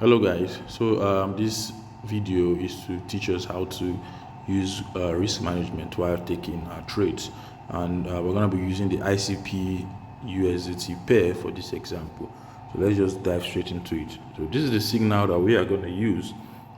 Hello guys, this video is to teach us how to use risk management while taking trades, and we're going to be using the ICP USDT pair for this example. So let's just dive straight into it. So this is the signal that we are going to use.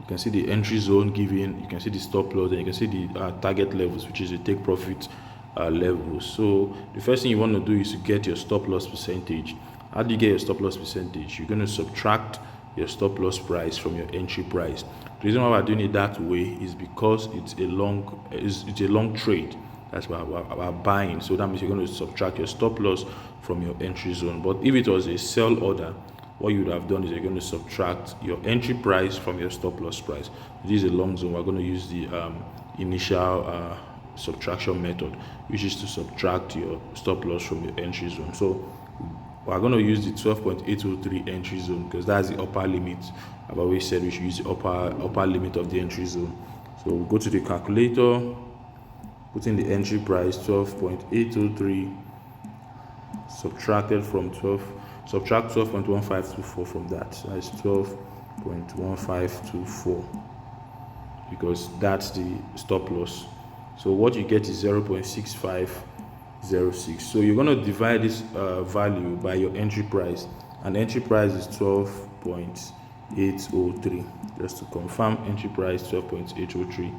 You can see the entry zone given, you can see the stop loss, and you can see the target levels, which is the take profit levels. So the first thing you want to do is to get your stop loss percentage. How do you get your stop loss percentage? You're going to subtract your stop loss price from your entry price. The reason why we're doing it that way is because it's a long trade. That's why we're buying. So that means you're going to subtract your stop loss from your entry zone. But if it was a sell order, what you would have done is you're going to subtract your entry price from your stop loss price. This is a long zone. We're going to use the initial subtraction method, which is to subtract your stop loss from your entry zone. So we're going to use the 12.803 entry zone because that's the upper limit. I've always said we should use the upper limit of the entry zone. So we'll go to the calculator, put in the entry price 12.803 subtracted from 12.1524 from that. So that's 12.1524 because that's the stop loss. So what you get is 0.6506. So you're going to divide this value by your entry price, and entry price is 12.803. Just to confirm, entry price 12.803.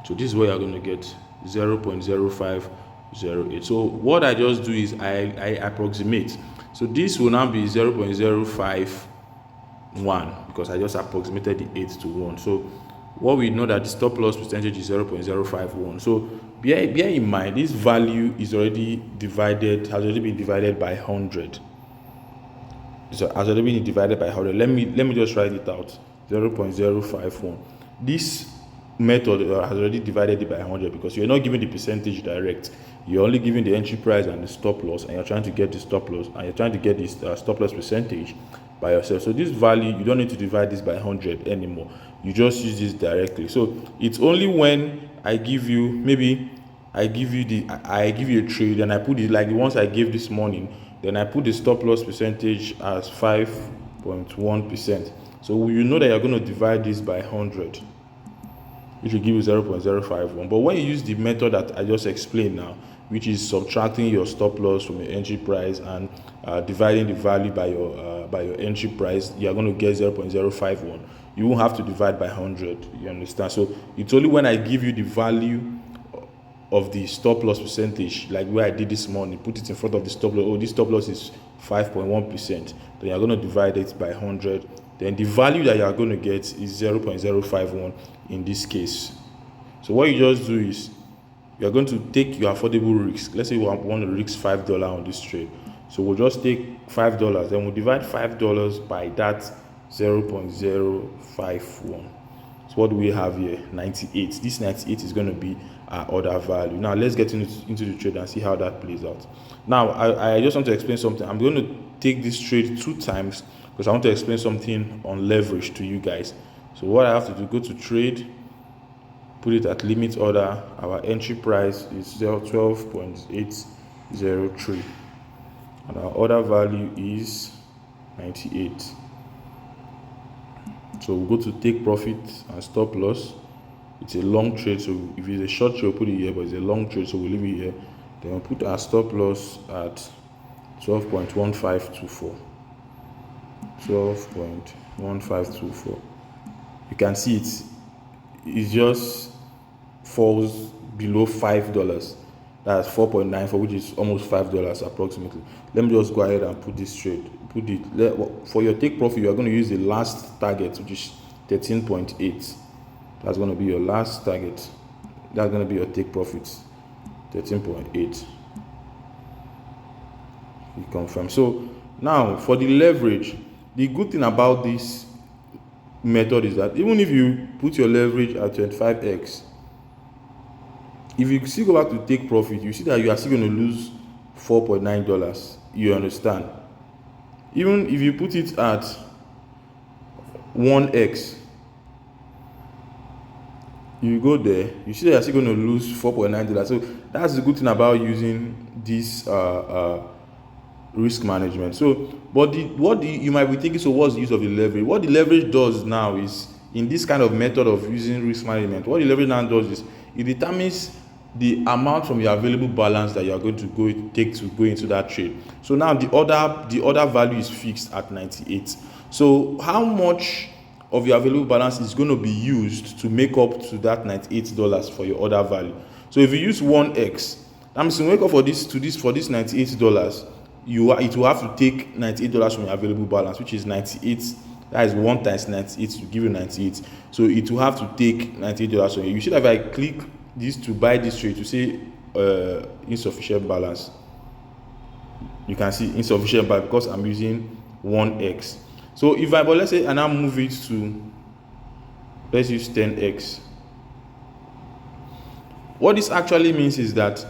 So this is where you're going to get 0.0508. So what I just do is I approximate. So this will now be 0.051 because I just approximated the 8 to 1. So what we know that the stop loss percentage is 0.051. So bear in mind this value is has already been divided by 100. So has already been divided by 100. Let me just write it out. 0.051. This method has already divided it by 100 because you're not giving the percentage direct. You're only giving the entry price and the stop loss, and you're trying to get the stop loss, and you're trying to get this stop loss percentage by yourself. So this value, you don't need to divide this by 100 anymore. You just use this directly. So it's only when I give you a trade and I put it like the ones I gave this morning, then I put the stop loss percentage as 5.1%. So you know that you're going to divide this by 100, which will give you 0.051. But when you use the method that I just explained now, which is subtracting your stop loss from your entry price and dividing the value by your entry price, you are going to get 0.051. You won't have to divide by 100. You understand? So it's only when I give you the value of the stop loss percentage, like where I did this morning, put it in front of the stop loss. Oh, this stop loss is 5.1%. Then you're going to divide it by 100. Then the value that you are going to get is 0.051 in this case. So what you just do is you are going to take your affordable risk. Let's say you want to risk $5 on this trade. So we'll just take $5. Then we'll divide $5 by that 0.051. So what do we have here? 98. This 98 is going to be our order value. Now let's get into the trade and see how that plays out. Now I just want to explain something. I'm going to take this trade 2 times because I want to explain something on leverage to you guys. So what I have to do, go to trade, put it at limit order. Our entry price is 12.803 and our order value is 98. So we'll go to take profit and stop loss. It's a long trade, so if it's a short trade, we'll put it here, but it's a long trade, so we'll leave it here. Then we'll put our stop loss at 12.1524. 12.1524. You can see it just falls below $5. That's 4.94, which is almost $5 approximately. Let me just go ahead and put this trade. For your take profit, you are going to use the last target, which is 13.8. That's going to be your last target. That's going to be your take profits, 13.8. You confirm. So now for the leverage, the good thing about this method is that even if you put your leverage at 25x, if you still go back to take profit, you see that you are still going to lose $4.9. You understand? Even if you put it at 1x, you go there, you see that you're still going to lose $4.9. So that's the good thing about using this risk management. So, but you might be thinking, so what's the use of the leverage? What the leverage does now is, in this kind of method of using risk management, what the leverage now does is it determines the amount from your available balance that you are going to go into that trade. So now the other value is fixed at 98. So how much of your available balance is going to be used to make up to that $98 for your other value? So if you use 1x, that means to make up for this $98, it will have to take $98 from your available balance, which is 98. That is 1 times 98 to give you 98. So it will have to take $98 from you. You see that if I click this to buy this trade, to say insufficient balance, you can see insufficient balance because I'm using 1x. So if but let's say I now move it to, let's use 10x. What this actually means is that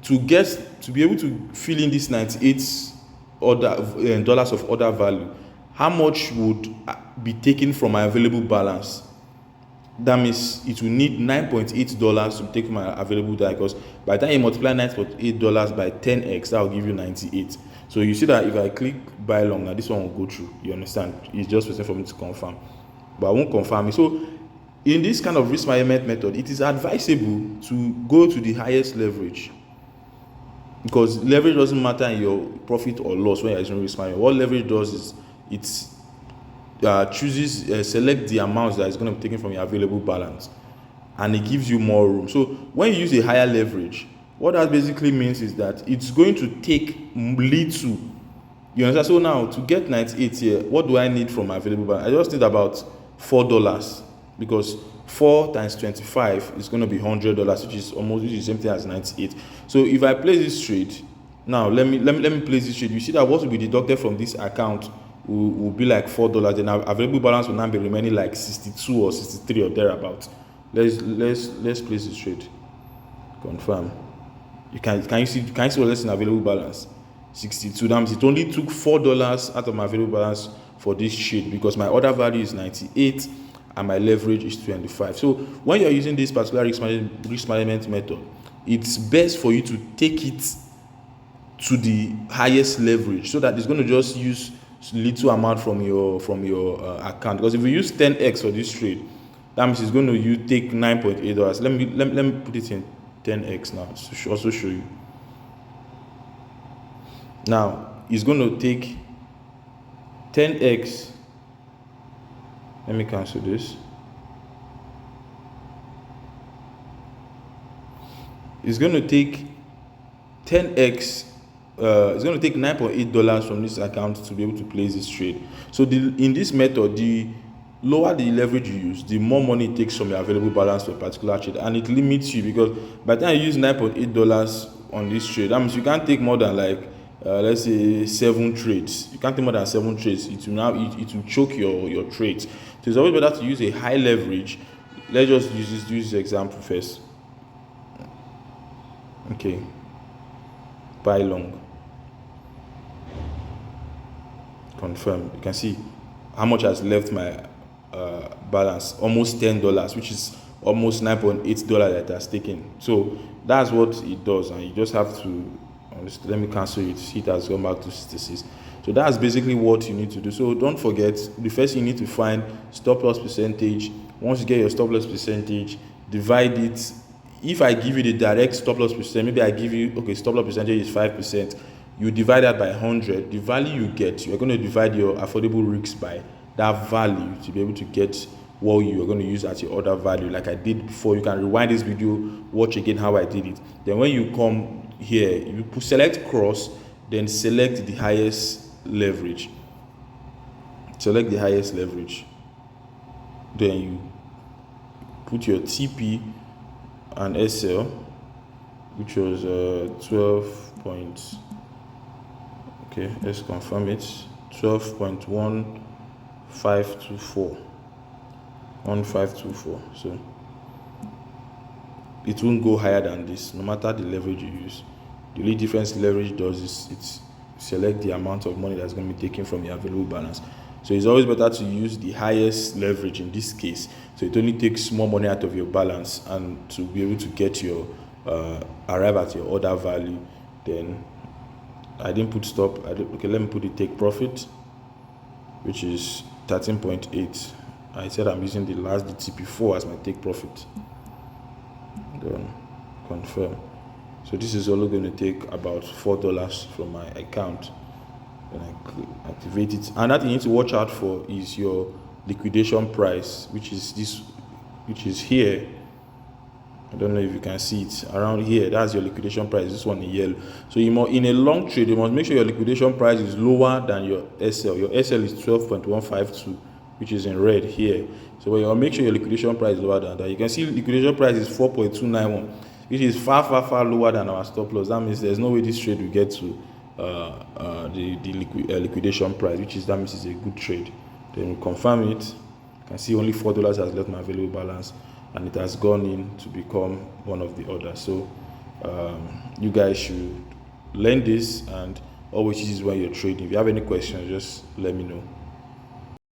to be able to fill in this 98 dollars of order value, how much would be taken from my available balance? That means it will need $9.8 to take my available dollar, because by the time you multiply $9.8 by 10x, that will give you 98. So you see that if I click buy long, now this one will go through. You understand? It's just waiting for me to confirm, but I won't confirm it. So in this kind of risk management method, it is advisable to go to the highest leverage, because leverage doesn't matter in your profit or loss when you're using risk management. What leverage does is it select the amounts that is going to be taken from your available balance, and it gives you more room. So when you use a higher leverage, what that basically means is that it's going to take little. You understand? So now to get 98 here, what do I need from my available balance? I just need about $4, because 4 times 25 is going to be $100, which is almost the same thing as 98. So if I place this trade, now let me place this trade. You see that what will be deducted from this account will be like $4. Then our available balance will now be remaining like 62 or 63 or thereabout. Let's place this trade. Confirm. Can you see what's in available balance? 62. That means it only took $4 out of my available balance for this trade, because my order value is 98 and my leverage is 25. So when you're using this particular risk management method, it's best for you to take it to the highest leverage, so that it's going to just use little amount from your account. Because if you use 10x for this trade, that means it's going to take $9.8. Let me put it in 10x now to also show you. Now it's going to take 10x. Let me cancel this. It's going to take 10x. It's going to take $9.8 from this account to be able to place this trade. So in this method, the lower the leverage you use, the more money it takes from your available balance for a particular trade, and it limits you, because by the time you use $9.8 on this trade, that means you can't take more than like let's say 7 trades. You can't take more than 7 trades. It will choke your trades. So it's always better to use a high leverage. Let's just use this example first. Okay, buy long. Confirm. You can see how much has left my balance, almost $10, which is almost $9.8 that it has taken. So that's what it does, and you just have to let me cancel it. See, it has gone back to 66. So that's basically what you need to do. So don't forget, the first thing you need to find stop loss percentage. Once you get your stop loss percentage, divide it. If I give you the direct stop loss percent, maybe I give you, okay, stop loss percentage is 5%. You divide that by 100. The value you get, you're going to divide your affordable risks by that value to be able to get what you are going to use as your order value. Like I did before, you can rewind this video, watch again how I did it. Then when you come here, you select cross, then select the highest leverage. Select the highest leverage. Then you put your TP and SL, which was 12 points. Okay, let's confirm it. 12.1524. 1524. So it won't go higher than this, no matter the leverage you use. The only difference leverage does is it select the amount of money that's going to be taken from your available balance. So it's always better to use the highest leverage in this case. So it only takes more money out of your balance, and to be able to get your arrive at your order value, then I didn't put stop. Okay, let me put the take profit, which is 13.8. I said I'm using the last DTP4 as my take profit. Then confirm. So this is only going to take about $4 from my account. Then I activate it. Another thing you need to watch out for is your liquidation price, which is here. I don't know if you can see it around here. That's your liquidation price. This one in yellow. So in a long trade, you must make sure your liquidation price is lower than your SL. Your SL is 12.152, which is in red here. So you make sure your liquidation price is lower than that. You can see liquidation price is 4.291, which is far lower than our stop loss. That means there's no way this trade will get to the liquidation price, that means it's a good trade. Then we confirm it. You can see only $4 has left my available balance, and it has gone in to become one of the orders. So you guys should learn this and always use it when you're trading. If you have any questions, just let me know.